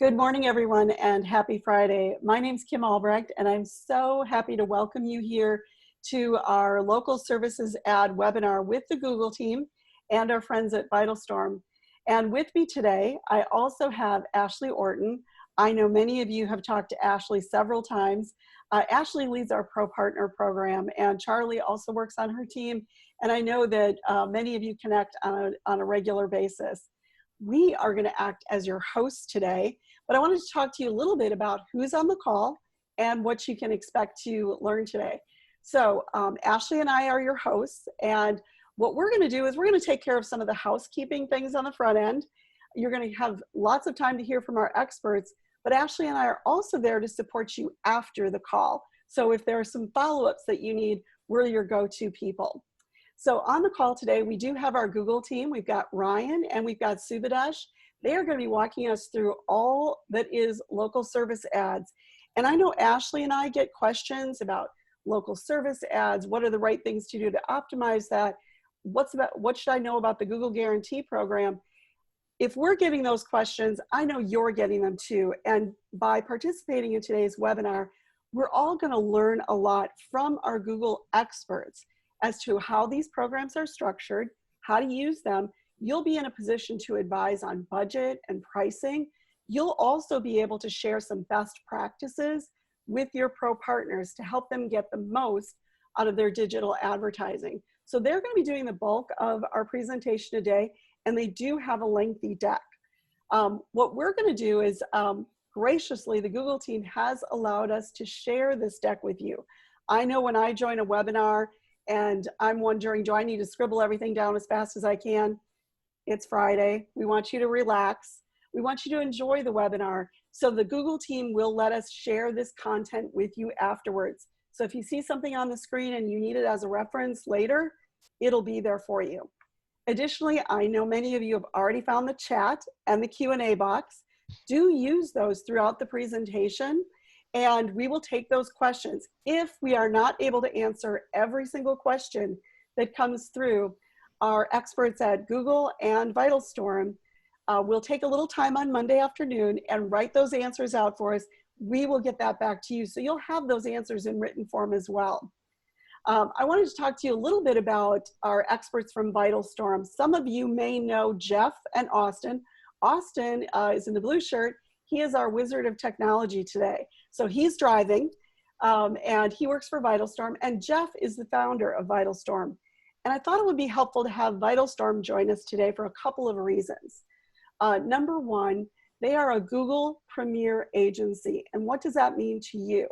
Good morning, everyone, and happy Friday. My name's Kim Albrecht, and I'm so happy to welcome you here to our local services ad webinar with the Google team and our friends at VitalStorm. And with me today, I also have Ashley Orton. I know many of you have talked to Ashley several times. Ashley leads our Pro Partner program, and Charlie also works on her team. And I know that many of you connect on a regular basis. We are going to act as your hosts today, but I wanted to talk to you a little bit about who's on the call and what you can expect to learn today. So Ashley and I are your hosts, and what we're going to do is we're going to take care of some of the housekeeping things on the front end. You're going to have lots of time to hear from our experts, but Ashley and I are also there to support you after the call. So if there are some follow-ups that you need, we're your go-to people. So on the call today, we do have our Google team. We've got Ryan and we've got Subhadesh. They are going to be walking us through all that is local service ads. And I know Ashley and I get questions about local service ads. What are the right things to do to optimize that? What should I know about the Google Guarantee program? If we're getting those questions, I know you're getting them too. And by participating in today's webinar, we're all going to learn a lot from our Google experts as to how these programs are structured, how to use them. You'll be in a position to advise on budget and pricing. You'll also be able to share some best practices with your pro partners to help them get the most out of their digital advertising. So they're going to be doing the bulk of our presentation today, and they do have a lengthy deck. What we're going to do is, graciously, the Google team has allowed us to share this deck with you. I know when I join a webinar and I'm wondering, do I need to scribble everything down as fast as I can? It's Friday. We want you to relax. We want you to enjoy the webinar. So the Google team will let us share this content with you afterwards. So if you see something on the screen and you need it as a reference later, it'll be there for you. Additionally, I know many of you have already found the chat and the Q&A box. Do use those throughout the presentation, and we will take those questions. If we are not able to answer every single question that comes through, our experts at Google and VitalStorm will take a little time on Monday afternoon and write those answers out for us. We will get that back to you, so you'll have those answers in written form as well. I wanted to talk to you a little bit about our experts from VitalStorm. Some of you may know Jeff and Austin. Austin is in the blue shirt. He is our wizard of technology today. So he's driving, and he works for VitalStorm, and Jeff is the founder of VitalStorm. And I thought it would be helpful to have VitalStorm join us today for a couple of reasons. Number one, they are a Google Premier agency. And what does that mean to you?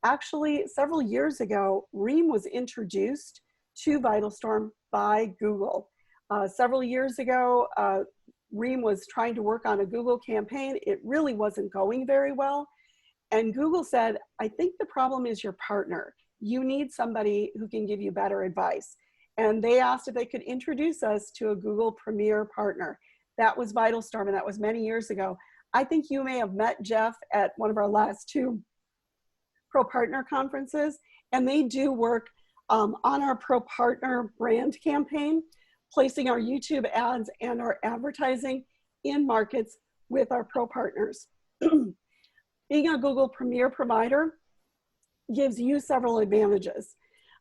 Actually, several years ago, Rheem was introduced to VitalStorm by Google. Several years ago, Rheem was trying to work on a Google campaign. It really wasn't going very well. And Google said, I think the problem is your partner. You need somebody who can give you better advice. And they asked if they could introduce us to a Google Premier partner. That was VitalStorm, and that was many years ago. I think you may have met Jeff at one of our last two Pro Partner conferences, and they do work on our Pro Partner brand campaign, placing our YouTube ads and our advertising in markets with our Pro Partners. Being a Google Premier provider gives you several advantages.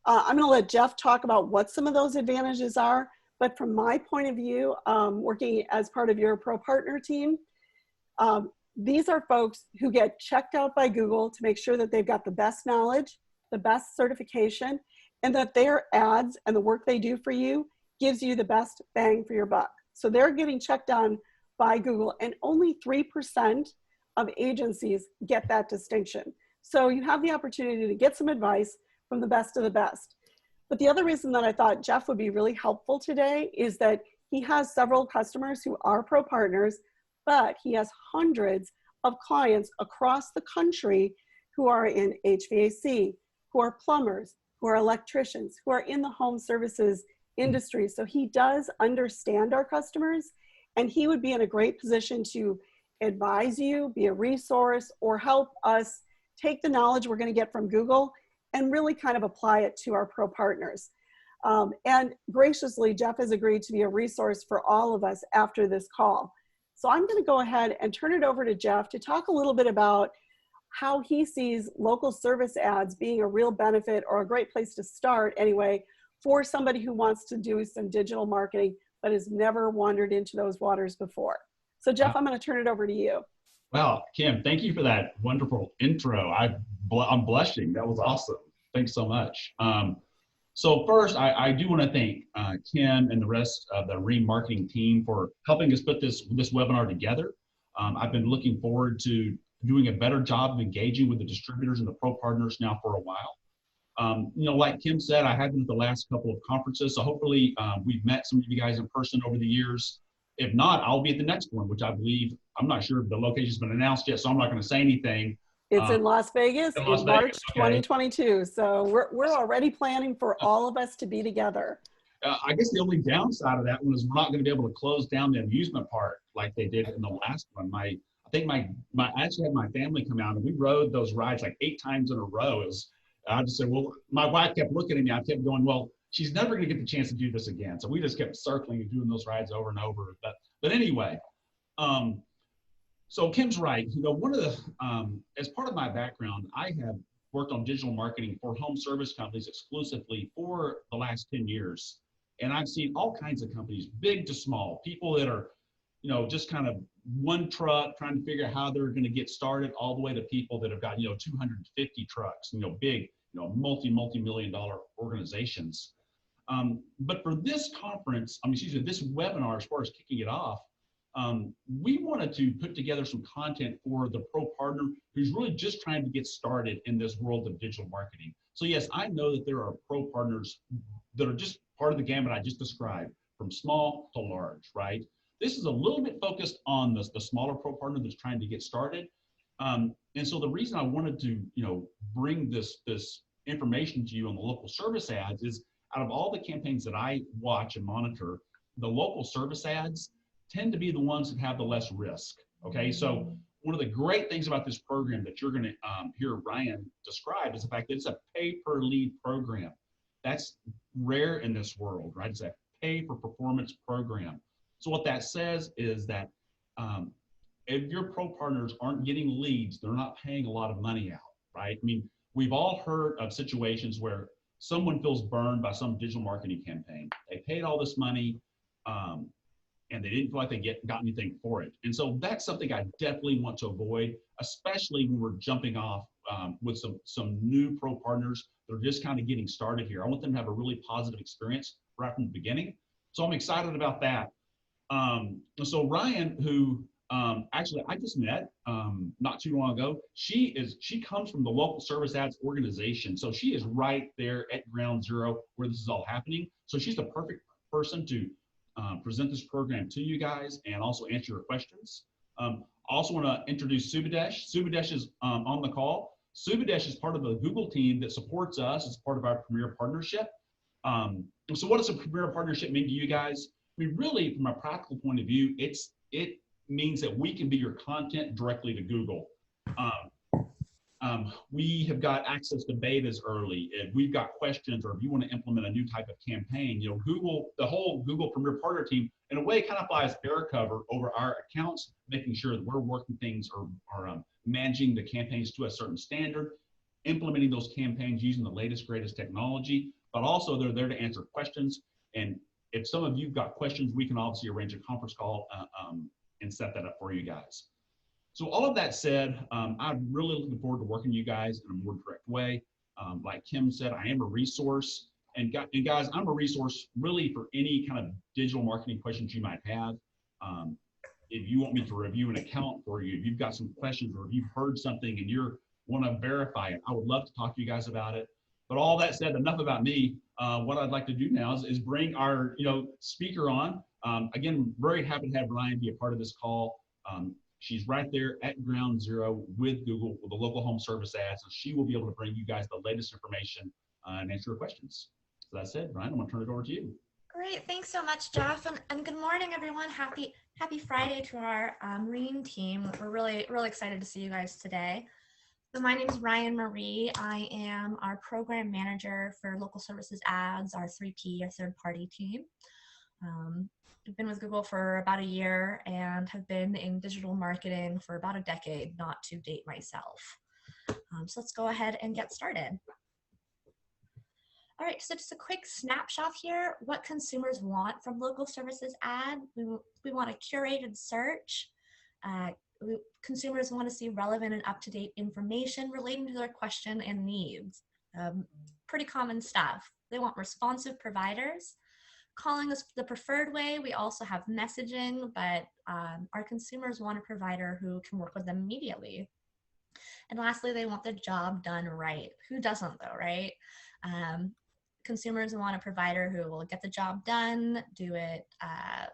I'm going to let Jeff talk about what some of those advantages are, but from my point of view, working as part of your Pro Partner team, these are folks who get checked out by Google to make sure that they've got the best knowledge, the best certification, and that their ads and the work they do for you gives you the best bang for your buck. So they're getting checked on by Google, and only 3% of agencies get that distinction. So you have the opportunity to get some advice from the best of the best. But the other reason that I thought Jeff would be really helpful today is that he has several customers who are Pro Partners, but he has hundreds of clients across the country who are in HVAC, who are plumbers, who are electricians, who are in the home services industry. So he does understand our customers, and he would be in a great position to advise you, be a resource, or help us take the knowledge we're going to get from Google and really kind of apply it to our Pro Partners. And graciously, Jeff has agreed to be a resource for all of us after this call. So I'm going to go ahead and turn it over to Jeff to talk a little bit about how he sees local service ads being a real benefit, or a great place to start anyway, for somebody who wants to do some digital marketing but has never wandered into those waters before. So Jeff, I'm going to turn it over to you. Wow, Kim, thank you for that wonderful intro. I'm blushing. That was awesome. Thanks so much. So first, I do want to thank Kim and the rest of the Rheem marketing team for helping us put this webinar together. I've been looking forward to doing a better job of engaging with the distributors and the pro partners now for a while. Like Kim said, I have been at the last couple of conferences, so hopefully we've met some of you guys in person over the years. If not, I'll be at the next one, which I believe, I'm not sure if the location's been announced yet, so I'm not going to say anything. It's in Las Vegas in March 2022. So we're already planning for all of us to be together. I guess the only downside of that one is we're not going to be able to close down the amusement park like they did in the last one. I actually had my family come out and we rode those rides like 8 times in a row. I just said, well, my wife kept looking at me. I kept going, well, she's never going to get the chance to do this again. So we just kept circling and doing those rides over and over. But anyway, so Kim's right. One of the, as part of my background, I have worked on digital marketing for home service companies exclusively for the last 10 years. And I've seen all kinds of companies, big to small, people that are, just kind of one truck trying to figure out how they're going to get started, all the way to people that have got, 250 trucks, big, multi-million dollar organizations. But for this conference, this webinar, as far as kicking it off, we wanted to put together some content for the pro partner who's really just trying to get started in this world of digital marketing. So yes, I know that there are pro partners that are just part of the gamut I just described, from small to large, right? This is a little bit focused on the smaller pro partner that's trying to get started. And so the reason I wanted to, bring this information to you on the local service ads is, out of all the campaigns that I watch and monitor, the local service ads tend to be the ones that have the less risk. Okay, so one of the great things about this program that you're going to hear Ryan describe is the fact that it's a pay-per-lead program. That's rare in this world, right? It's a pay-for-performance program. So what that says is that if your pro partners aren't getting leads, they're not paying a lot of money out, right? We've all heard of situations where someone feels burned by some digital marketing campaign. They paid all this money, and they didn't feel like they got anything for it. And so that's something I definitely want to avoid, especially when we're jumping off with some new pro partners that are just kind of getting started here. I want them to have a really positive experience right from the beginning. So I'm excited about that. So Ryan, who actually I just met not too long ago, she comes from the local service ads organization. So she is right there at ground zero where this is all happening. So she's the perfect person to present this program to you guys and also answer your questions. I also want to introduce Subadesh. Subadesh is on the call. Subadesh is part of the Google team that supports us as part of our Premier Partnership. So what does a Premier Partnership mean to you guys? Really, from a practical point of view, it means that we can be your content directly to Google. We have got access to betas early. If we've got questions, or if you want to implement a new type of campaign, Google, the whole Google Premier Partner team, in a way, kind of flies air cover over our accounts, making sure that we're working things or managing the campaigns to a certain standard, implementing those campaigns using the latest, greatest technology, but also they're there to answer questions. And if some of you've got questions, we can obviously arrange a conference call and set that up for you guys. So all of that said, I'm really looking forward to working with you guys in a more direct way. Like Kim said, I am a resource. And guys, I'm a resource really for any kind of digital marketing questions you might have. If you want me to review an account for you, if you've got some questions, or if you've heard something and you want to verify it, I would love to talk to you guys about it. But all that said, enough about me. What I'd like to do now is bring our speaker on. Again, very happy to have Ryan be a part of this call. She's right there at ground zero with Google, with the local home service ads, so she will be able to bring you guys the latest information and answer your questions. So that said, Ryan, I'm going to turn it over to you. Great, thanks so much, Jeff, and good morning, everyone. Happy Friday to our Rheem team. We're really excited to see you guys today. So my name is Ryan Marie. I am our program manager for local services ads, our 3P, our third party team. I've been with Google for about a year and have been in digital marketing for about a decade, not to date myself. So let's go ahead and get started. All right, so just a quick snapshot here, what consumers want from local services ad. We want a curated search. Consumers want to see relevant and up-to-date information relating to their question and needs. Pretty common stuff. They want responsive providers. Calling is the preferred way. We also have messaging, but our consumers want a provider who can work with them immediately. And lastly, they want the job done right. Who doesn't though, right? Consumers want a provider who will get the job done, do it at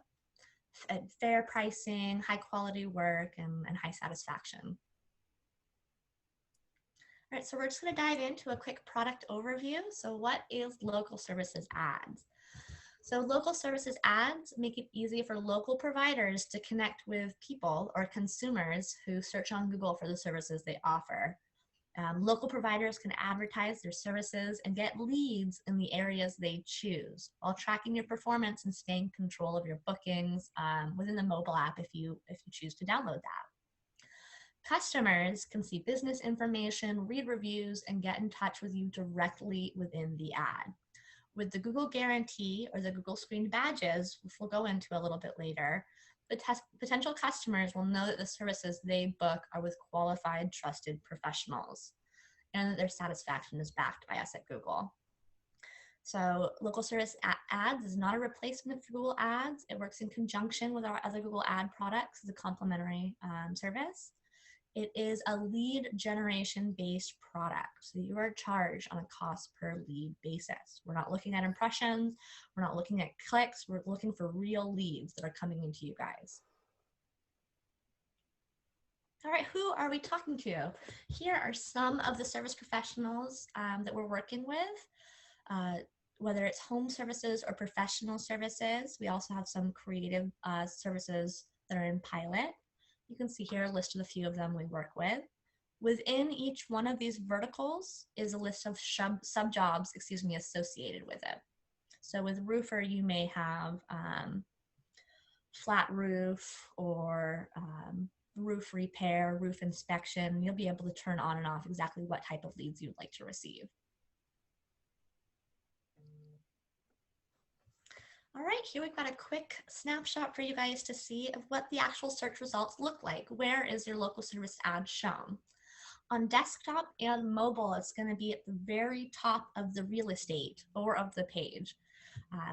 fair pricing, high quality work, and high satisfaction. All right, so we're just gonna dive into a quick product overview. So what is local services ads? So local services ads make it easy for local providers to connect with people or consumers who search on Google for the services they offer. Local providers can advertise their services and get leads in the areas they choose while tracking your performance and staying in control of your bookings within the mobile app if you choose to download that. Customers can see business information, read reviews, and get in touch with you directly within the ad. With the Google Guarantee or the Google Screened Badges, which we'll go into a little bit later, potential customers will know that the services they book are with qualified, trusted professionals, and that their satisfaction is backed by us at Google. So local service ads is not a replacement for Google Ads. It works in conjunction with our other Google Ad products as a complementary service. It is a lead generation based product. So you are charged on a cost per lead basis. We're not looking at impressions. We're not looking at clicks. We're looking for real leads that are coming into you guys. All right, who are we talking to? Here are some of the service professionals that we're working with, whether it's home services or professional services. We also have some creative services that are in pilot. You can see here a list of a few of them we work with. Within each one of these verticals is a list of sub-jobs, associated with it. So with roofer, you may have flat roof or roof repair, roof inspection. You'll be able to turn on and off exactly what type of leads you'd like to receive. All right, here we've got a quick snapshot for you guys to see of what the actual search results look like. Where is your local service ad shown? On desktop and mobile, it's going to be at the very top of the real estate or of the page.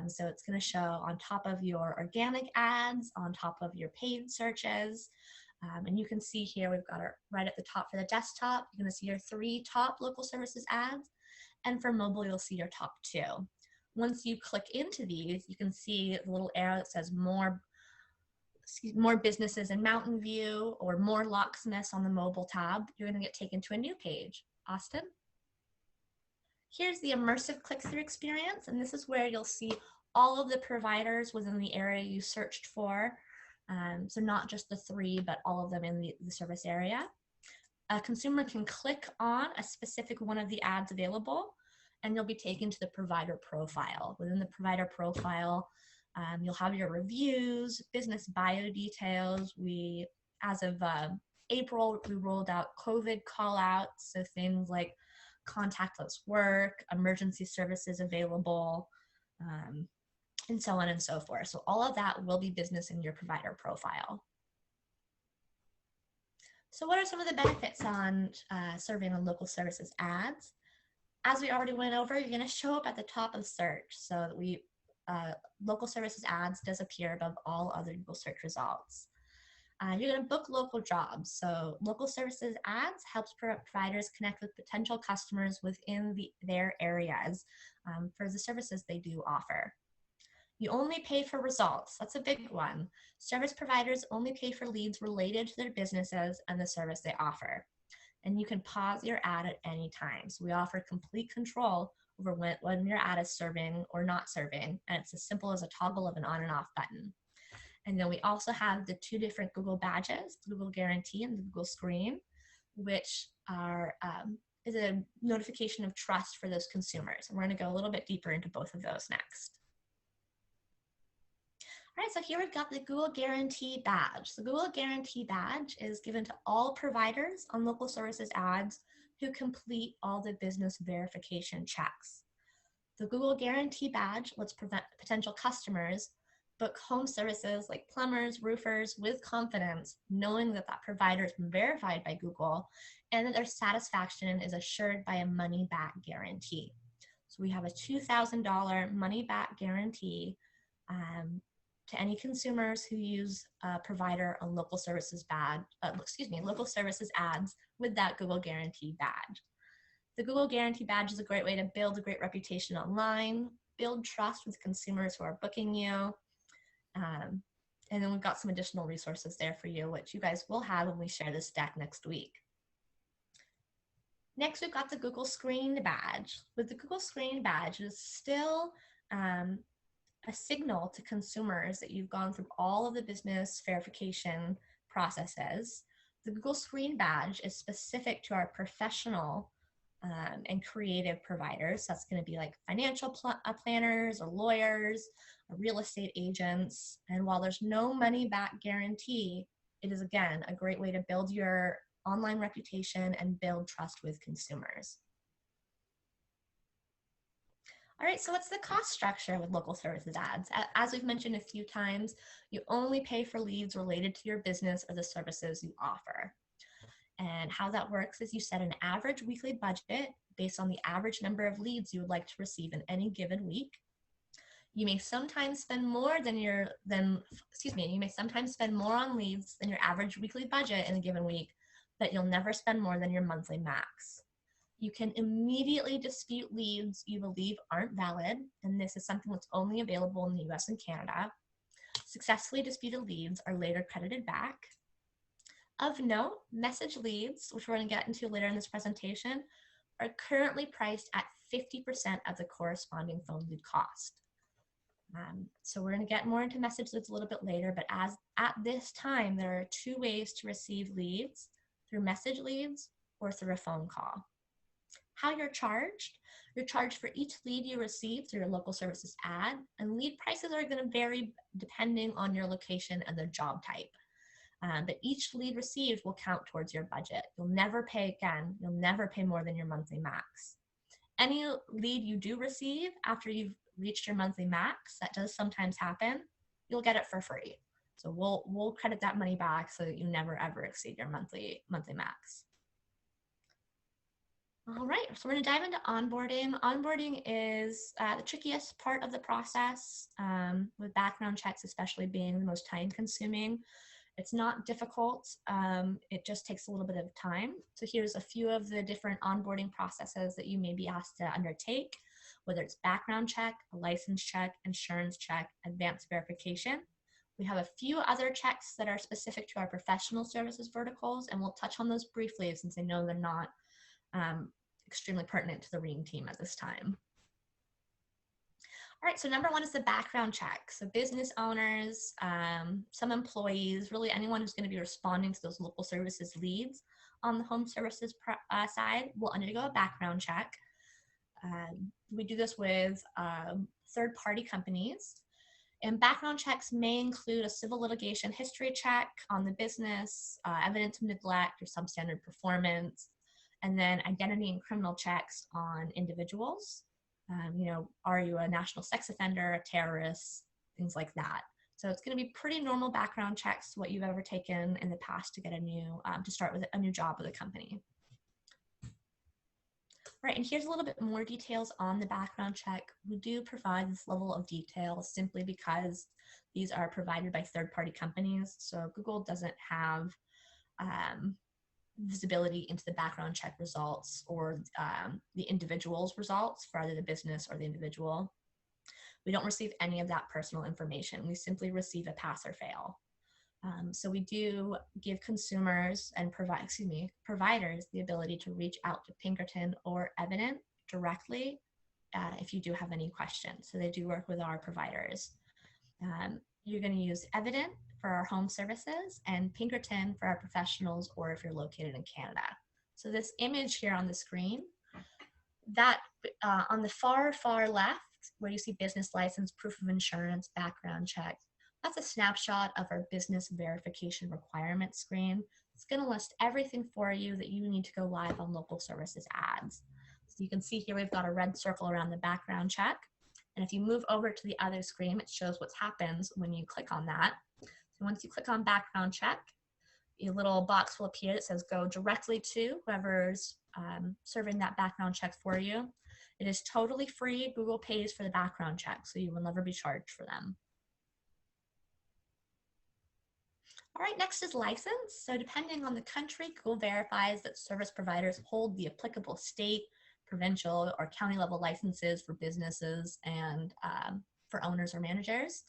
So it's going to show on top of your organic ads, on top of your paid searches. And you can see here, we've got it right at the top for the desktop. You're going to see your 3 top local services ads. And for mobile, you'll see your top 2. Once you click into these, you can see the little arrow that says more businesses in Mountain View or more locksmiths on the mobile tab. You're going to get taken to a new page. Austin? Here's the immersive click-through experience, and this is where you'll see all of the providers within the area you searched for. So not just the 3, but all of them in the service area. A consumer can click on a specific one of the ads available, and you'll be taken to the provider profile. Within the provider profile, you'll have your reviews, business bio details. As of April, we rolled out COVID call outs, so things like contactless work, emergency services available, and so on and so forth. So all of that will be business in your provider profile. So what are some of the benefits on serving on local services ads? As we already went over, you're going to show up at the top of search. So that local services ads does appear above all other Google search results. You're going to book local jobs. So local services ads helps providers connect with potential customers within their areas for the services they do offer. You only pay for results. That's a big one. Service providers only pay for leads related to their businesses and the service they offer. And you can pause your ad at any time. So we offer complete control over when your ad is serving or not serving. And it's as simple as a toggle of an on and off button. And then we also have the 2 different Google badges, the Google Guarantee and the Google Screen, which is a notification of trust for those consumers. And we're going to go a little bit deeper into both of those next. All right, so here we've got the Google Guarantee Badge. The Google Guarantee Badge is given to all providers on local services ads who complete all the business verification checks. The Google Guarantee Badge lets potential customers book home services like plumbers, roofers with confidence, knowing that that provider is verified by Google and that their satisfaction is assured by a money-back guarantee. So we have a $2,000 money-back guarantee to any consumers who use a provider on local services local services ads with that Google Guarantee Badge. The Google Guarantee Badge is a great way to build a great reputation online, build trust with consumers who are booking you. And then we've got some additional resources there for you, which you guys will have when we share this deck next week. Next, we've got the Google Screened Badge. With the Google Screened Badge, it is still a signal to consumers that you've gone through all of the business verification processes. The Google Screen Badge is specific to our professional and creative providers. That's going to be like financial planners or lawyers or real estate agents. And while there's no money back guarantee, it is, again, a great way to build your online reputation and build trust with consumers. All right, so what's the cost structure with local services ads? As we've mentioned a few times, you only pay for leads related to your business or the services you offer. And how that works is you set an average weekly budget based on the average number of leads you would like to receive in any given week. You may sometimes spend more on leads than your average weekly budget in a given week, but you'll never spend more than your monthly max. You can immediately dispute leads you believe aren't valid, and this is something that's only available in the US and Canada. Successfully disputed leads are later credited back. Of note, message leads, which we're going to get into later in this presentation, are currently priced at 50% of the corresponding phone lead cost. So we're going to get more into message leads a little bit later, but at this time, there are two ways to receive leads: through message leads or through a phone call. How you're charged for each lead you receive through your local services ad, and lead prices are going to vary depending on your location and the job type. But each lead received will count towards your budget. You'll never pay more than your monthly max. Any lead you do receive after you've reached your monthly max, that does sometimes happen, you'll get it for free. So we'll credit that money back so that you never ever exceed your monthly max. All right, so we're going to dive into onboarding. Onboarding is the trickiest part of the process, with background checks especially being the most time consuming. It's not difficult, it just takes a little bit of time. So here's a few of the different onboarding processes that you may be asked to undertake, whether it's background check, a license check, insurance check, advanced verification. We have a few other checks that are specific to our professional services verticals, and we'll touch on those briefly since I know they're not extremely pertinent to the Rheem team at this time. All right, so number one is the background check. So business owners, some employees, really anyone who's going to be responding to those local services leads on the home services side will undergo a background check. We do this with third-party companies. And background checks may include a civil litigation history check on the business, evidence of neglect or substandard performance, and then identity and criminal checks on individuals. Are you a national sex offender, a terrorist, things like that. So it's going to be pretty normal background checks, what you've ever taken in the past to get to start with a new job with a company. Right, and here's a little bit more details on the background check. We do provide this level of detail simply because these are provided by third-party companies. So Google doesn't have visibility into the background check results or the individual's results for either the business or the individual. We don't receive any of that personal information. We simply receive a pass or fail. So we do give consumers and providers the ability to reach out to Pinkerton or Evident directly if you do have any questions. So they do work with our providers. You're going to use Evident for our home services and Pinkerton for our professionals, or if you're located in Canada. So this image here on the screen, that on the far left, where you see business license, proof of insurance, background check, That's a snapshot of our business verification requirements screen. It's going to list everything for you that you need to go live on local services ads. So you can see here we've got a red circle around the background check. And if you move over to the other screen, it shows what happens when you click on that. So once you click on background check, a little box will appear that says go directly to whoever's serving that background check for you. It is totally free. Google pays for the background check, so you will never be charged for them. All right, next is license. So depending on the country, Google verifies that service providers hold the applicable state, provincial, or county level licenses for businesses and for owners or managers.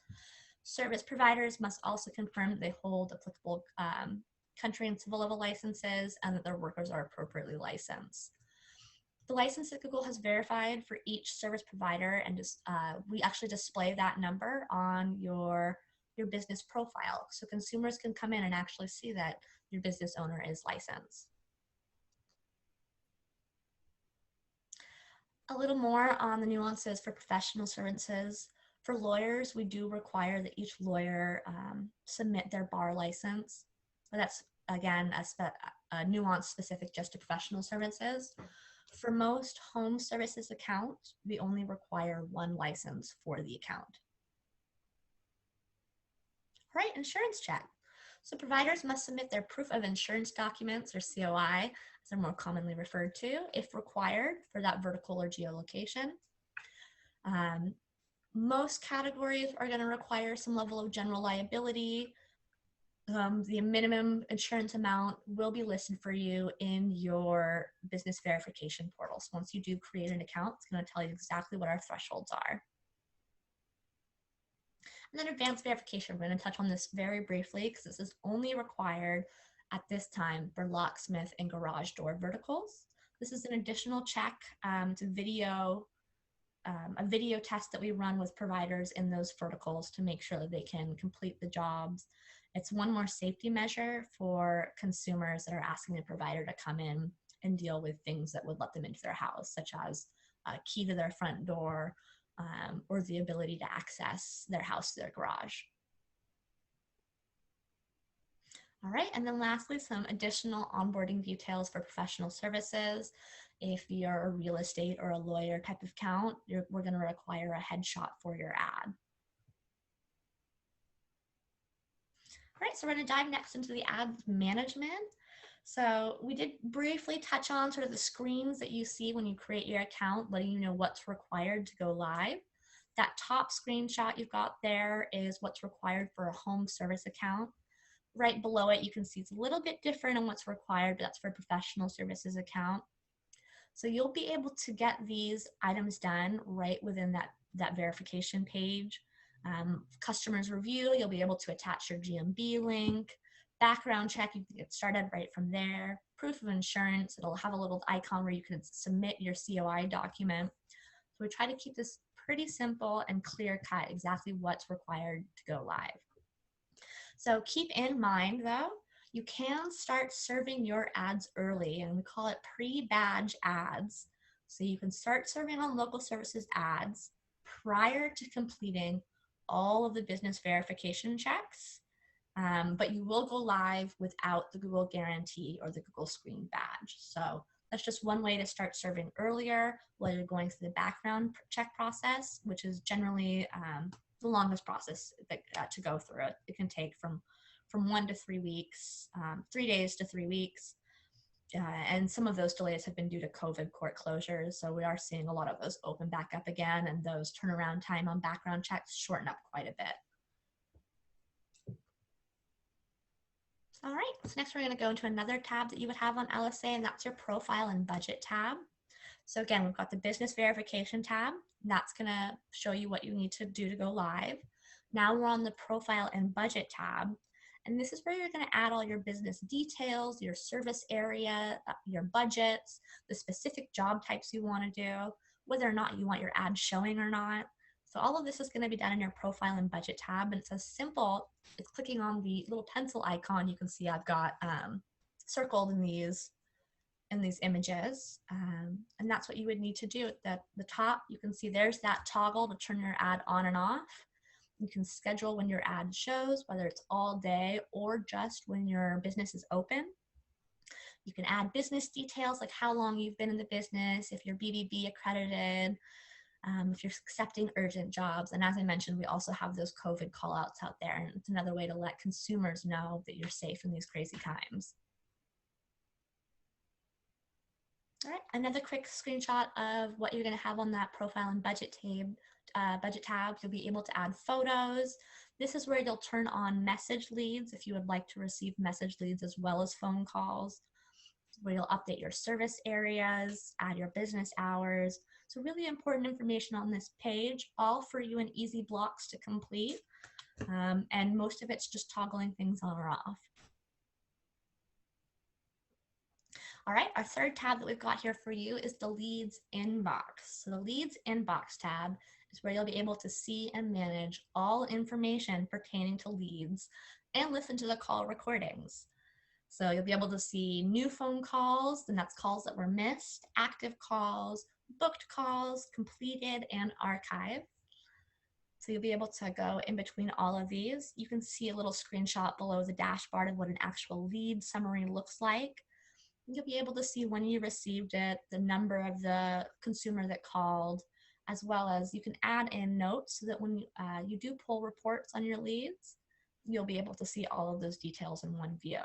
Service providers must also confirm that they hold applicable country and civil level licenses and that their workers are appropriately licensed. The license that Google has verified for each service provider, and we actually display that number on your business profile. So consumers can come in and actually see that your business owner is licensed. A little more on the nuances for professional services. For lawyers, we do require that each lawyer submit their bar license. That's, again, a nuance specific just to professional services. For most home services accounts, we only require one license for the account. All right, insurance check. So providers must submit their proof of insurance documents, or COI, as they're more commonly referred to, if required for that vertical or geolocation. Most categories are going to require some level of general liability. The minimum insurance amount will be listed for you in your business verification portal. So once you do create an account, it's going to tell you exactly what our thresholds are. And then advanced verification, we're going to touch on this very briefly because this is only required at this time for locksmith and garage door verticals. This is an additional check to a video test that we run with providers in those verticals to make sure that they can complete the jobs. It's one more safety measure for consumers that are asking the provider to come in and deal with things that would let them into their house, such as a key to their front door or the ability to access their house to their garage. All right, and then lastly, some additional onboarding details for professional services. If you're a real estate or a lawyer type of account, we're going to require a headshot for your ad. All right, so we're going to dive next into the ads management. So we did briefly touch on sort of the screens that you see when you create your account, letting you know what's required to go live. That top screenshot you've got there is what's required for a home service account. Right below it, you can see it's a little bit different in what's required, but that's for a professional services account. So you'll be able to get these items done right within that verification page. Customers review, you'll be able to attach your GMB link. Background check, you can get started right from there. Proof of insurance, it'll have a little icon where you can submit your COI document. So we try to keep this pretty simple and clear cut, exactly what's required to go live. So keep in mind though, you can start serving your ads early, and we call it pre-badge ads. So you can start serving on local services ads prior to completing all of the business verification checks, but you will go live without the Google guarantee or the Google screen badge. So that's just one way to start serving earlier while you're going through the background check process, which is generally the longest process to go through. It can take from 1 to 3 weeks, 3 days to 3 weeks. And some of those delays have been due to COVID court closures. So we are seeing a lot of those open back up again, and those turnaround time on background checks shorten up quite a bit. All right, so next we're going to go into another tab that you would have on LSA, and that's your profile and budget tab. So again, we've got the business verification tab. That's going to show you what you need to do to go live. Now we're on the profile and budget tab. And this is where you're going to add all your business details, your service area, your budgets, the specific job types you want to do, whether or not you want your ad showing or not. So all of this is going to be done in your profile and budget tab. And it's as simple as clicking on the little pencil icon you can see I've got circled in these images. And that's what you would need to do. At the top, you can see there's that toggle to turn your ad on and off. You can schedule when your ad shows, whether it's all day or just when your business is open. You can add business details like how long you've been in the business, if you're BBB accredited, if you're accepting urgent jobs. And as I mentioned, we also have those COVID call outs out there. And it's another way to let consumers know that you're safe in these crazy times. All right, another quick screenshot of what you're going to have on that profile and budget tab. You'll be able to add photos. This is where you'll turn on message leads if you would like to receive message leads as well as phone calls, where you'll update your service areas, add your business hours. So really important information on this page, all for you in easy blocks to complete. And most of it's just toggling things on or off. All right, our third tab that we've got here for you is the Leads Inbox. So the Leads Inbox tab is where you'll be able to see and manage all information pertaining to leads and listen to the call recordings. So you'll be able to see new phone calls, and that's calls that were missed, active calls, booked calls, completed, and archived. So you'll be able to go in between all of these. You can see a little screenshot below the dashboard of what an actual lead summary looks like. You'll be able to see when you received it, the number of the consumer that called, as well as you can add in notes so that when you do pull reports on your leads, you'll be able to see all of those details in one view.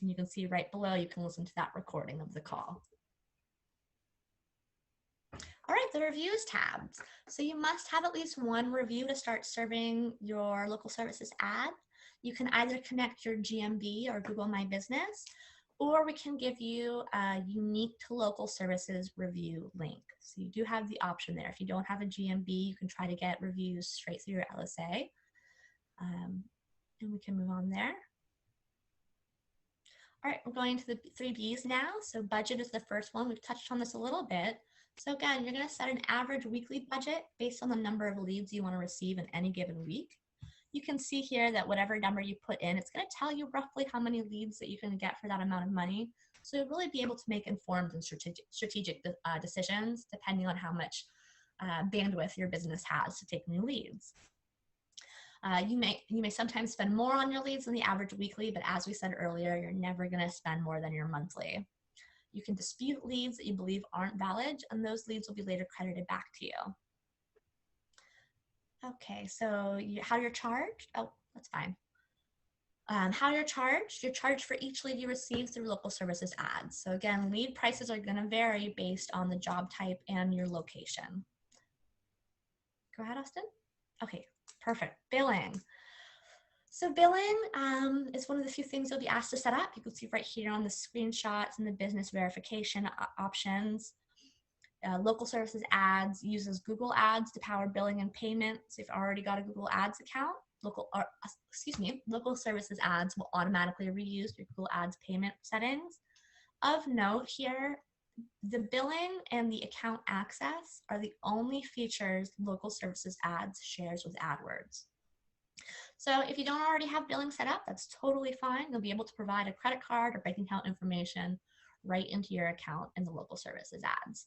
And you can see right below, you can listen to that recording of the call. All right, the reviews tabs. So you must have at least one review to start serving your local services ad. You can either connect your GMB or Google My Business, or we can give you a unique to local services review link. So you do have the option there. If you don't have a GMB, you can try to get reviews straight through your LSA. And we can move on there. All right, we're going to the 3Bs now. So budget is the first one. We've touched on this a little bit. So again, you're going to set an average weekly budget based on the number of leads you want to receive in any given week. You can see here that whatever number you put in, it's going to tell you roughly how many leads that you can get for that amount of money. So you'll really be able to make informed and strategic decisions depending on how much bandwidth your business has to take new leads. You may sometimes spend more on your leads than the average weekly, but as we said earlier, you're never going to spend more than your monthly. You can dispute leads that you believe aren't valid, and those leads will be later credited back to you. Okay, so how you're charged? Oh, that's fine. How you're charged for each lead you receive through local services ads. So again, lead prices are going to vary based on the job type and your location. Go ahead, Austin. Okay, perfect. Billing. So billing is one of the few things you'll be asked to set up. You can see right here on the screenshots and the business verification options. Local services ads uses Google Ads to power billing and payments. If you've already got a Google Ads account, local services ads will automatically reuse your Google Ads payment settings. Of note here, the billing and the account access are the only features local services ads shares with AdWords. So if you don't already have billing set up, that's totally fine. You'll be able to provide a credit card or bank account information right into your account in the local services ads.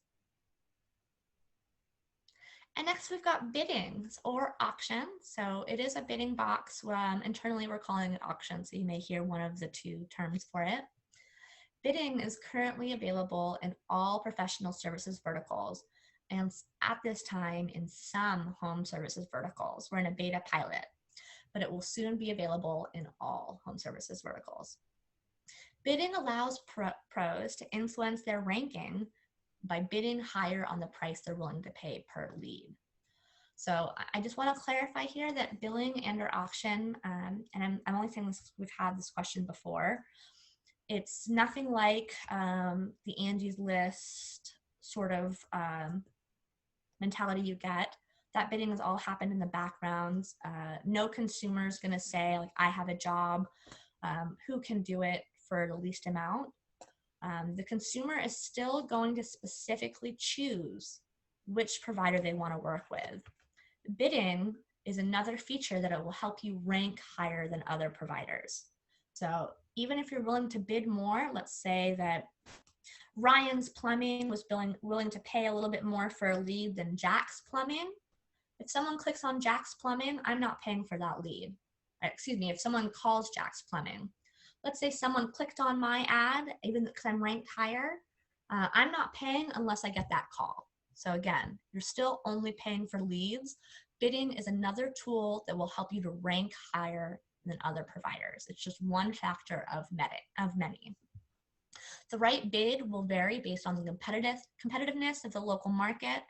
And next we've got biddings or auctions. So it is a bidding box. Internally we're calling it auction, so you may hear one of the two terms for it. Bidding is currently available in all professional services verticals, and at this time in some home services verticals. We're in a beta pilot, but it will soon be available in all home services verticals. Bidding allows pros to influence their ranking by bidding higher on the price they're willing to pay per lead. So I just want to clarify here that billing and or auction, and I'm only saying this, we've had this question before. It's nothing like the Angie's List sort of mentality you get. That bidding has all happened in the background. No consumer is going to say, like, I have a job, who can do it for the least amount. The consumer is still going to specifically choose which provider they want to work with. Bidding is another feature that it will help you rank higher than other providers. So even if you're willing to bid more, let's say that Ryan's Plumbing was willing to pay a little bit more for a lead than Jack's Plumbing, If someone clicks on Jack's Plumbing, I'm not paying for that lead. Excuse me, if someone calls Jack's Plumbing. Let's say someone clicked on my ad, even because I'm ranked higher, I'm not paying unless I get that call. So again, you're still only paying for leads. Bidding is another tool that will help you to rank higher than other providers. It's just one factor of many. The right bid will vary based on the competitiveness of the local market.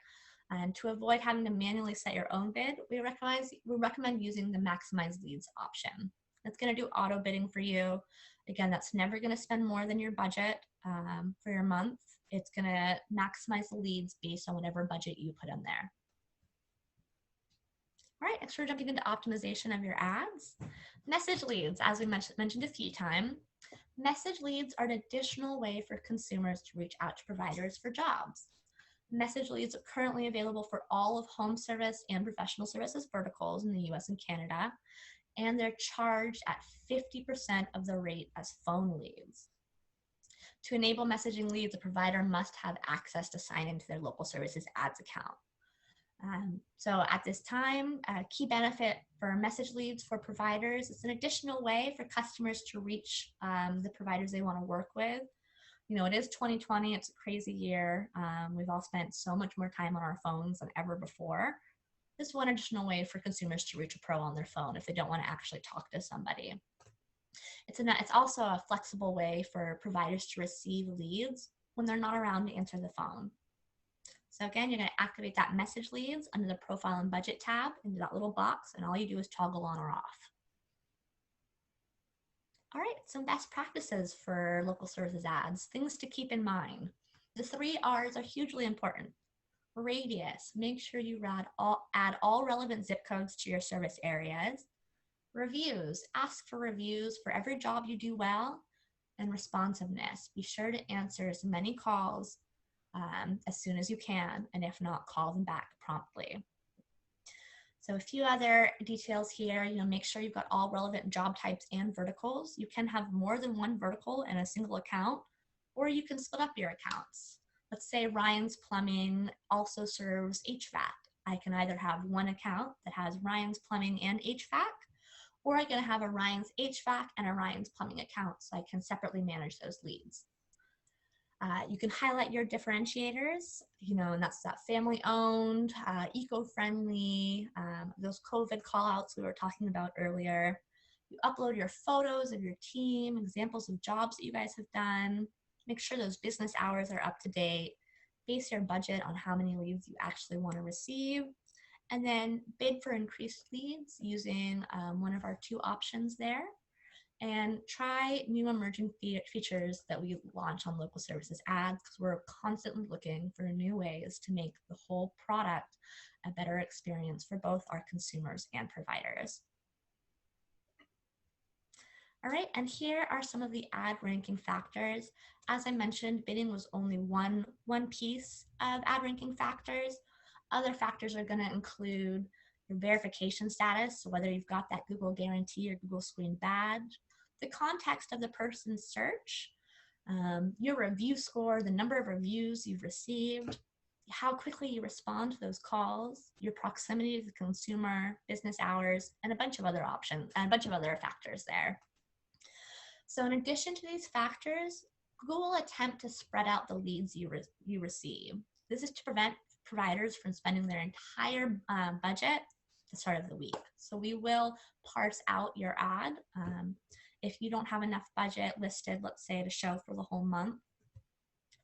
And to avoid having to manually set your own bid, we recommend using the maximize leads option. It's going to do auto bidding for you. Again, that's never going to spend more than your budget for your month. It's going to maximize the leads based on whatever budget you put in there. All right, next we're jumping into optimization of your ads. Message leads, as we mentioned a few times. Message leads are an additional way for consumers to reach out to providers for jobs. Message leads are currently available for all of home service and professional services verticals in the US and Canada, and they're charged at 50% of the rate as phone leads. To enable messaging leads, a provider must have access to sign into their local services ads account. So at this time, a key benefit for message leads for providers, it's an additional way for customers to reach the providers they want to work with. You know, it is 2020, it's a crazy year. We've all spent so much more time on our phones than ever before. This is one additional way for consumers to reach a pro on their phone if they don't want to actually talk to somebody. It's also a flexible way for providers to receive leads when they're not around to answer the phone. So again, you're going to activate that message leads under the profile and budget tab into that little box, and all you do is toggle on or off. All right, some best practices for local services ads, things to keep in mind. The 3 R's are hugely important. Radius, make sure you add all relevant zip codes to your service areas. Reviews, ask for reviews for every job you do well. And responsiveness, be sure to answer as many calls as soon as you can, and if not, call them back promptly. So a few other details here, make sure you've got all relevant job types and verticals. You can have more than one vertical in a single account, or you can split up your accounts. Let's say Ryan's Plumbing also serves HVAC. I can either have one account that has Ryan's Plumbing and HVAC, or I can have a Ryan's HVAC and a Ryan's Plumbing account, so I can separately manage those leads. You can highlight your differentiators, and that's that family-owned, eco-friendly, those COVID call-outs we were talking about earlier. You upload your photos of your team, examples of jobs that you guys have done. Make sure those business hours are up to date. Base your budget on how many leads you actually want to receive. And then bid for increased leads using one of our 2 options there. And try new emerging features that we launch on local services ads, because we're constantly looking for new ways to make the whole product a better experience for both our consumers and providers. All right, and here are some of the ad ranking factors. As I mentioned, bidding was only one piece of ad ranking factors. Other factors are going to include your verification status, so whether you've got that Google Guarantee or Google Screen badge, the context of the person's search, your review score, the number of reviews you've received, how quickly you respond to those calls, your proximity to the consumer, business hours, and a bunch of other options, and a bunch of other factors there. So in addition to these factors, Google will attempt to spread out the leads you receive. This is to prevent providers from spending their entire budget at the start of the week. So we will parse out your ad. If you don't have enough budget listed, let's say, to show for the whole month.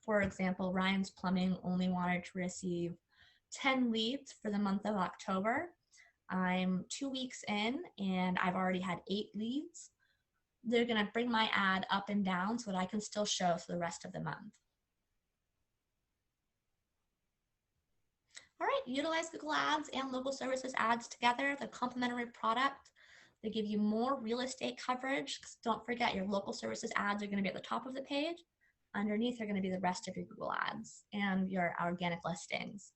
For example, Ryan's Plumbing only wanted to receive 10 leads for the month of October. I'm 2 weeks in and I've already had 8 leads. They're going to bring my ad up and down so that I can still show for the rest of the month. All right, utilize Google Ads and local services ads together, the complementary product. They give you more real estate coverage. Don't forget, your local services ads are going to be at the top of the page. Underneath are going to be the rest of your Google ads and your organic listings.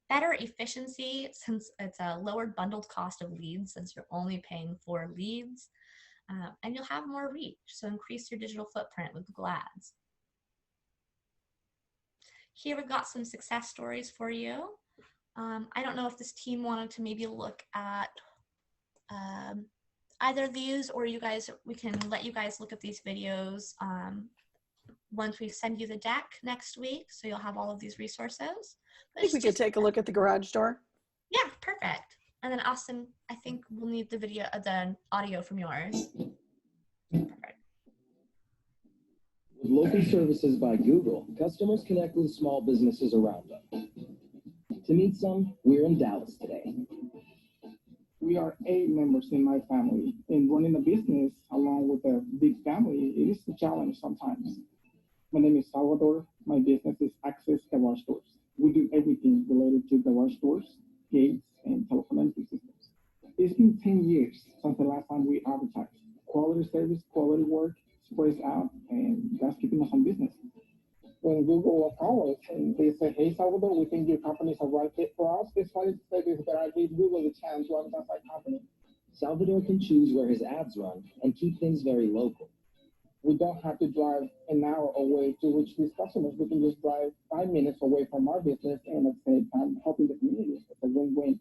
Better efficiency, since it's a lowered bundled cost of leads, since you're only paying for leads, and you'll have more reach. So increase your digital footprint with Google Ads. Here we've got some success stories for you. I don't know if this team wanted to maybe look at either of these, or we can let you guys look at these videos once we send you the deck next week, so you'll have all of these resources. I think we could take a look at the garage door. Yeah, perfect. And then Austin, I think we'll need the audio from yours. Perfect. With local services by Google, customers connect with small businesses around them. To meet some, we're in Dallas today. We are 8 members in my family, and running a business along with a big family, it is a challenge sometimes. My name is Salvador. My business is Access Garage Doors. We do everything related to garage doors, gates, and telephone entry systems. It's been 10 years since the last time we advertised. Quality service, quality work, spreads out, and that's keeping us on business. When Google called us and they said, "Hey, Salvador, we think your company is a right fit for us," it's funny to say this, but I gave Google the chance to advertise our company. Salvador can choose where his ads run and keep things very local. We don't have to drive an hour away to reach these customers. We can just drive 5 minutes away from our business and at the same time helping the community. It's a win-win.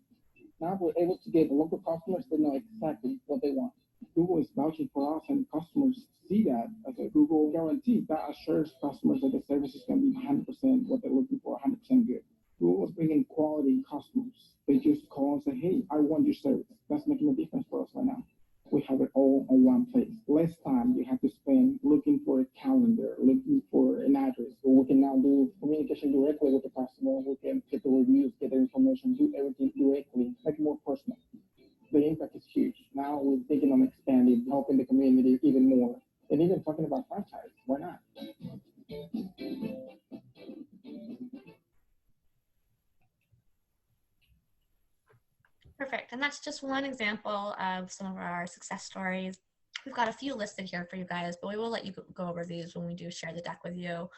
Now we're able to get the local customers to know exactly what they want. Google is vouching for us, and customers see that as a Google guarantee. That assures customers that the service is going to be 100% what they're looking for, 100% good. Google is bringing quality customers. They just call and say, "Hey, I want your service." That's making a difference for us right now. We have it all on one place. Less time you have to spend looking for a calendar, looking for an address. So we can now do communication directly with the customer. We can get the reviews, get the information, do everything directly, make it more personal. The impact is huge. Now we're thinking on expanding, helping the community even more, and even talking about franchise. Why not? Perfect. And that's just one example of some of our success stories. We've got a few listed here for you guys, but we will let you go over these when we do share the deck with you.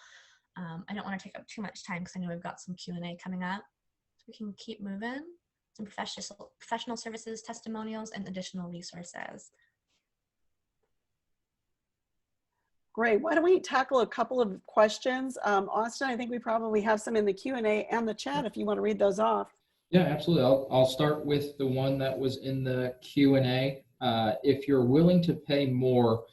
I don't want to take up too much time because I know we've got some Q&A coming up. So we can keep moving. Some professional services, testimonials, and additional resources. Great. Why don't we tackle a couple of questions? Austin, I think we probably have some in the Q&A and the chat if you want to read those off. Yeah, absolutely. I'll start with the one that was in the Q&A. If you're willing to pay more,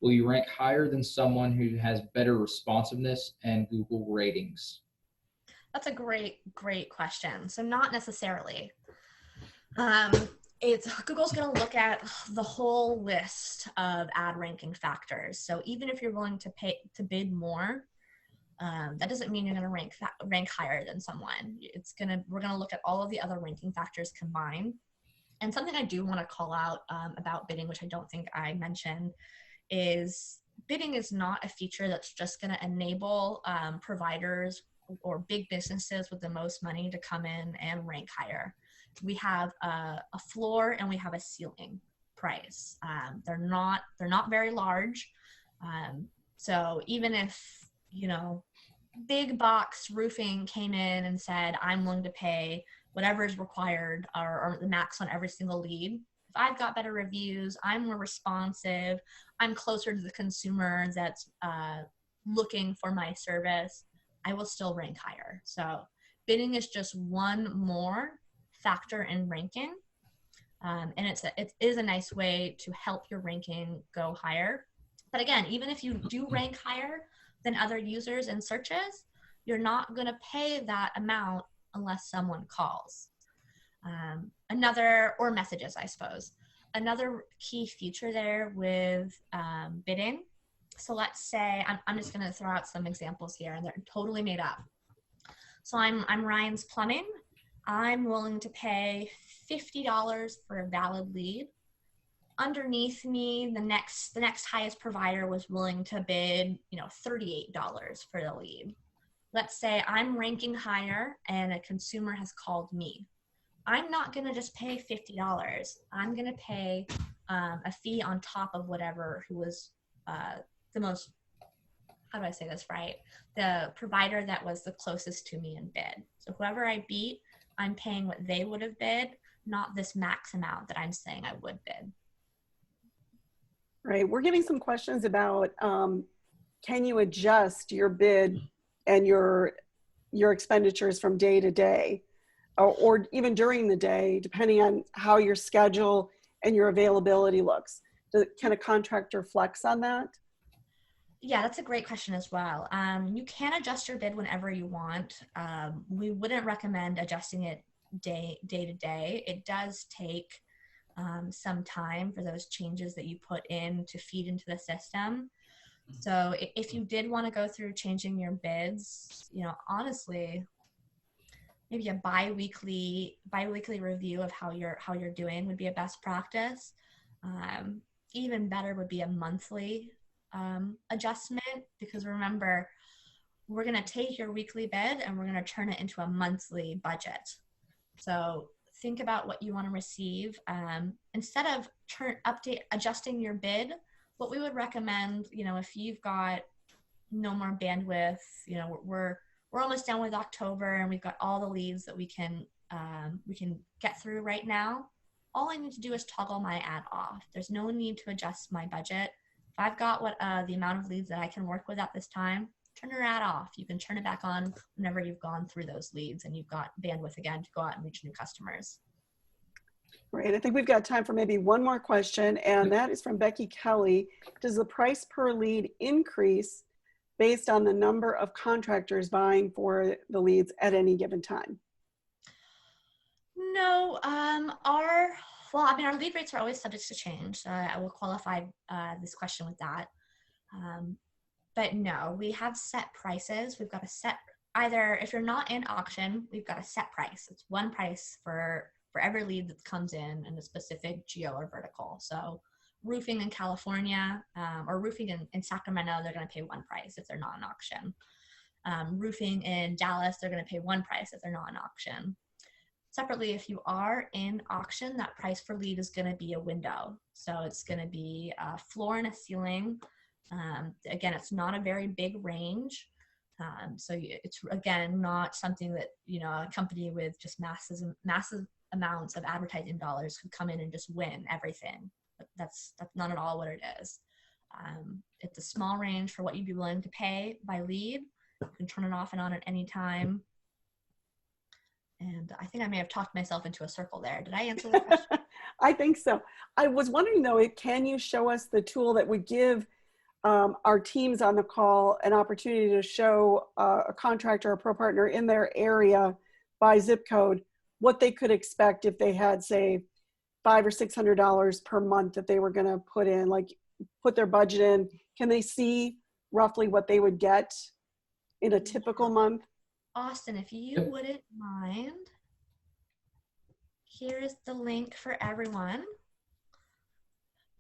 will you rank higher than someone who has better responsiveness and Google ratings? That's a great question. So not necessarily. Google's going to look at the whole list of ad ranking factors. So even if you're willing to bid more, that doesn't mean you're going to rank higher than someone. We're going to look at all of the other ranking factors combined. And something I do want to call out about bidding, which I don't think I mentioned, is bidding is not a feature that's just going to enable providers or big businesses with the most money to come in and rank higher. We have a floor and we have a ceiling price. They're not very large. So even if, big box roofing came in and said, "I'm willing to pay whatever is required or the max on every single lead," if I've got better reviews, I'm more responsive, I'm closer to the consumer that's looking for my service, I will still rank higher. So bidding is just one more factor in ranking. And it is a nice way to help your ranking go higher. But again, even if you do rank higher than other users in searches, you're not going to pay that amount unless someone calls. Or messages, I suppose. Another key feature there with bidding. So let's say, I'm just going to throw out some examples here, and they're totally made up. So I'm Ryan's Plumbing. I'm willing to pay $50 for a valid lead. Underneath me, the next highest provider was willing to bid, $38 for the lead. Let's say I'm ranking higher and a consumer has called me. I'm not going to just pay $50. I'm going to pay a fee on top of whatever who was the most, how do I say this right? The provider that was the closest to me in bid. So whoever I beat, I'm paying what they would have bid, not this max amount that I'm saying I would bid. Right. We're getting some questions about can you adjust your bid and your expenditures from day to day? or even during the day, depending on how your schedule and your availability looks? Can a contractor flex on that? Yeah, that's a great question as well. You can adjust your bid whenever you want. We wouldn't recommend adjusting it day to day. It does take some time for those changes that you put in to feed into the system. So if you did want to go through changing your bids, honestly, maybe a bi-weekly review of how you're doing would be a best practice. Even better would be a monthly adjustment, because remember, we're going to take your weekly bid and we're going to turn it into a monthly budget. So think about what you want to receive. Instead of adjusting your bid, what we would recommend, if you've got no more bandwidth, we're almost done with October and we've got all the leads that we can get through right now. All I need to do is toggle my ad off. There's no need to adjust my budget. If I've got the amount of leads that I can work with at this time, turn your ad off. You can turn it back on whenever you've gone through those leads and you've got bandwidth again to go out and reach new customers. Great. I think we've got time for maybe one more question, and that is from Becky Kelly. Does the price per lead increase based on the number of contractors vying for the leads at any given time? No, our lead rates are always subject to change. I will qualify this question with that. But no, we have set prices. We've got a set, either if you're not in auction, we've got a set price. It's one price for every lead that comes in a specific geo or vertical. So roofing in California or roofing in Sacramento, they're going to pay one price if they're not in auction. Roofing in Dallas, they're going to pay one price if they're not in auction. Separately, if you are in auction, that price per lead is going to be a window. So it's going to be a floor and a ceiling. Again, it's not a very big range. So it's, again, not something that, a company with just massive amounts of advertising dollars could come in and just win everything. But that's not at all what it is. It's a small range for what you'd be willing to pay by lead. You can turn it off and on at any time. And I think I may have talked myself into a circle there. Did I answer the question? I think so. I was wondering though, can you show us the tool that would give our teams on the call an opportunity to show a contractor or a pro partner in their area by zip code what they could expect if they had, say, $500 or $600 per month that they were going to put their budget in? Can they see roughly what they would get in a typical month? Austin, if you wouldn't mind, here is the link for everyone.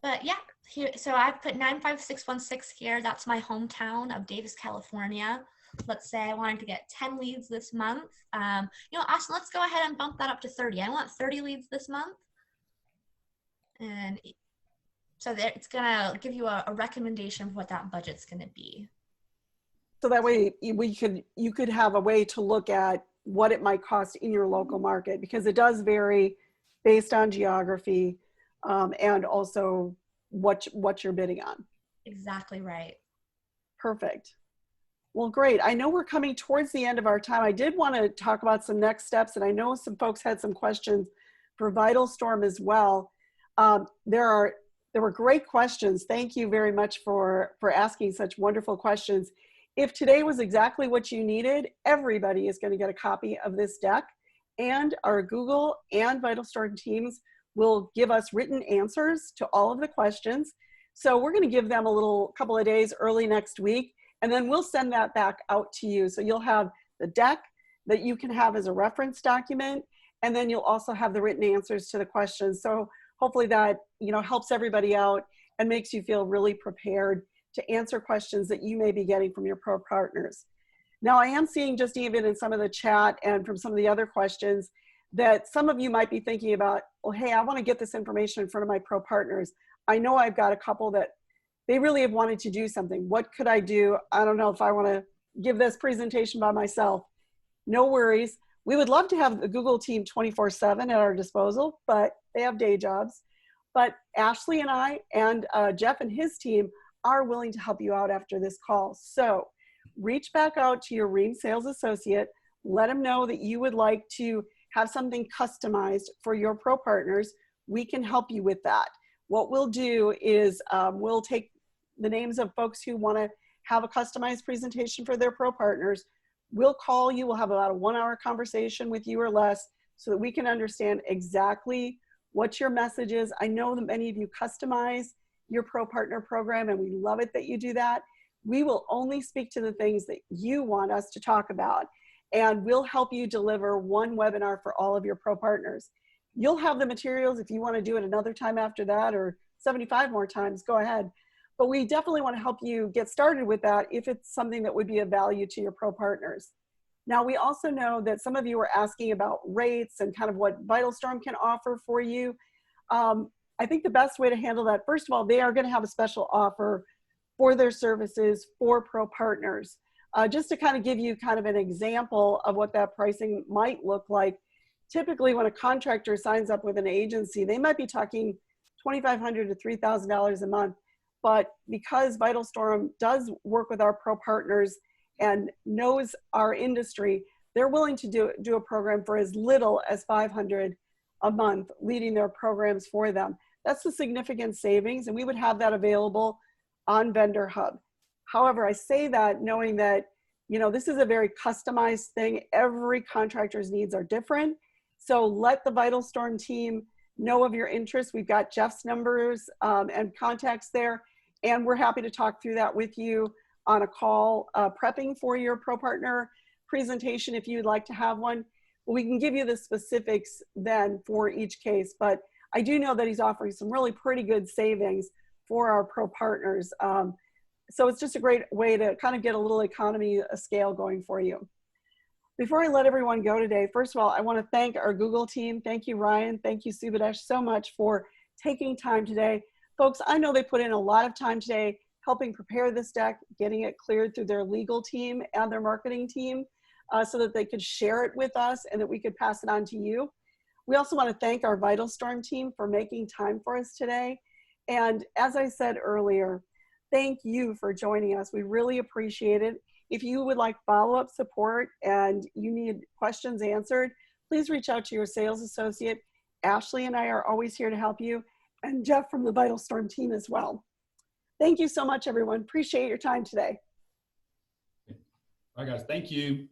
But yeah, here, so I've put 95616 here. That's my hometown of Davis, California. Let's say I wanted to get 10 leads this month. Austin, let's go ahead and bump that up to 30. I want 30 leads this month. And so that it's gonna give you a recommendation of what that budget's gonna be. So that way you could have a way to look at what it might cost in your local market, because it does vary based on geography and also what you're bidding on. Exactly right. Perfect. Well, great. I know we're coming towards the end of our time. I did want to talk about some next steps, and I know some folks had some questions for VitalStorm as well. There were great questions. Thank you very much for asking such wonderful questions. If today was exactly what you needed, everybody is going to get a copy of this deck, and our Google and VitalStorm teams will give us written answers to all of the questions. So we're going to give them a couple of days early next week, and then we'll send that back out to you. So you'll have the deck that you can have as a reference document, and then you'll also have the written answers to the questions. So hopefully that helps everybody out and makes you feel really prepared to answer questions that you may be getting from your pro partners. Now, I am seeing, just even in some of the chat and from some of the other questions, that some of you might be thinking about, well, hey, I want to get this information in front of my pro partners. I know I've got a couple that they really have wanted to do something. What could I do? I don't know if I want to give this presentation by myself. No worries. We would love to have the Google team 24/7 at our disposal, but they have day jobs. But Ashley and I and Jeff and his team are willing to help you out after this call. So reach back out to your Rheem sales associate, let them know that you would like to have something customized for your pro partners, we can help you with that. What we'll do is we'll take the names of folks who want to have a customized presentation for their pro partners. We'll call you, we'll have about a 1-hour conversation with you or less so that we can understand exactly what your message is. I know that many of you customize your pro partner program, and we love it that you do that. We will only speak to the things that you want us to talk about, and we'll help you deliver one webinar for all of your pro partners. You'll have the materials if you want to do it another time after that, or 75 more times, go ahead. But we definitely want to help you get started with that if it's something that would be of value to your pro partners. Now, we also know that some of you are asking about rates and kind of what VitalStorm can offer for you. I think the best way to handle that, first of all, they are going to have a special offer for their services for pro partners. Just to kind of give you kind of an example of what that pricing might look like. Typically, when a contractor signs up with an agency, they might be talking $2,500 to $3,000 a month. But because VitalStorm does work with our pro partners and knows our industry, they're willing to do a program for as little as $500 a month, leading their programs for them. That's a significant savings, and we would have that available on Vendor Hub. However, I say that knowing that, you know, this is a very customized thing. Every contractor's needs are different. So let the VitalStorm team know of your interest. We've got Jeff's numbers and contacts there, and we're happy to talk through that with you on a call, prepping for your pro partner presentation if you'd like to have one. We can give you the specifics then for each case, but I do know that he's offering some really pretty good savings for our pro partners. So it's just a great way to kind of get a little economy of scale going for you. Before I let everyone go today, first of all, I want to thank our Google team. Thank you, Ryan. Thank you, Subadesh, so much for taking time today. Folks, I know they put in a lot of time today helping prepare this deck, getting it cleared through their legal team and their marketing team so that they could share it with us and that we could pass it on to you. We also want to thank our VitalStorm team for making time for us today. And as I said earlier, thank you for joining us. We really appreciate it. If you would like follow-up support and you need questions answered, please reach out to your sales associate. Ashley and I are always here to help you, and Jeff from the VitalStorm team as well. Thank you so much, everyone. Appreciate your time today. All right, guys. Thank you.